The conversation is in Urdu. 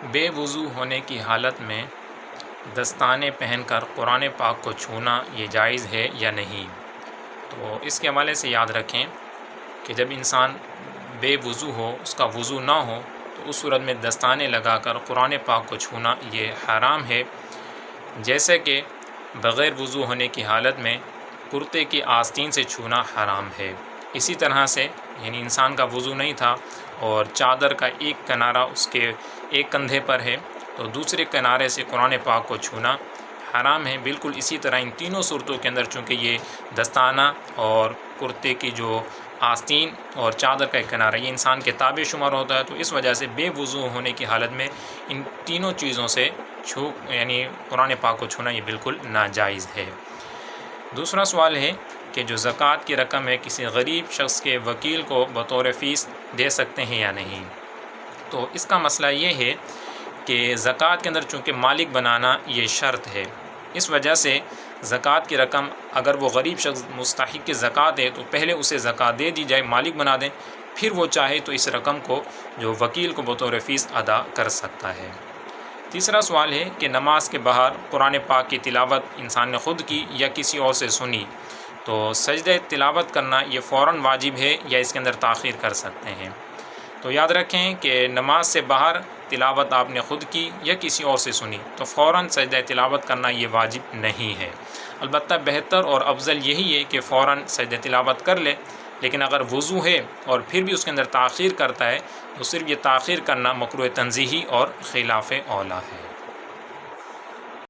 بے وضو ہونے کی حالت میں دستانے پہن کر قرآن پاک کو چھونا یہ جائز ہے یا نہیں؟ تو اس کے حوالے سے یاد رکھیں کہ جب انسان بے وضو ہو، اس کا وضو نہ ہو، تو اس صورت میں دستانے لگا کر قرآن پاک کو چھونا یہ حرام ہے، جیسے کہ بغیر وضو ہونے کی حالت میں کرتے کی آستین سے چھونا حرام ہے۔ اسی طرح سے یعنی انسان کا وضو نہیں تھا اور چادر کا ایک کنارہ اس کے ایک کندھے پر ہے تو دوسرے کنارے سے قرآن پاک کو چھونا حرام ہے۔ بالکل اسی طرح ان تینوں صورتوں کے اندر چونکہ یہ دستانہ اور کرتے کی جو آستین اور چادر کا ایک کنارہ یہ انسان کے تابع شمار ہوتا ہے، تو اس وجہ سے بے وضو ہونے کی حالت میں ان تینوں چیزوں سے یعنی قرآن پاک کو چھونا یہ بالکل ناجائز ہے۔ دوسرا سوال ہے کہ جو زکوٰۃ کی رقم ہے کسی غریب شخص کے وکیل کو بطور فیس دے سکتے ہیں یا نہیں؟ تو اس کا مسئلہ یہ ہے کہ زکوٰۃ کے اندر چونکہ مالک بنانا یہ شرط ہے، اس وجہ سے زکوٰۃ کی رقم اگر وہ غریب شخص مستحق کی زکوٰۃ ہے تو پہلے اسے زکوٰۃ دے دی جائے، مالک بنا دیں، پھر وہ چاہے تو اس رقم کو جو وکیل کو بطور فیس ادا کر سکتا ہے۔ تیسرا سوال ہے کہ نماز کے باہر قرآن پاک کی تلاوت انسان نے خود کی یا کسی اور سے سنی تو سجدہ تلاوت کرنا یہ فوراً واجب ہے یا اس کے اندر تاخیر کر سکتے ہیں؟ تو یاد رکھیں کہ نماز سے باہر تلاوت آپ نے خود کی یا کسی اور سے سنی تو فوراً سجدہ تلاوت کرنا یہ واجب نہیں ہے، البتہ بہتر اور افضل یہی ہے کہ فوراً سجدہ تلاوت کر لے، لیکن اگر وضو ہے اور پھر بھی اس کے اندر تاخیر کرتا ہے تو صرف یہ تاخیر کرنا مکروہ تنزیہی اور خلاف اولیٰ ہے۔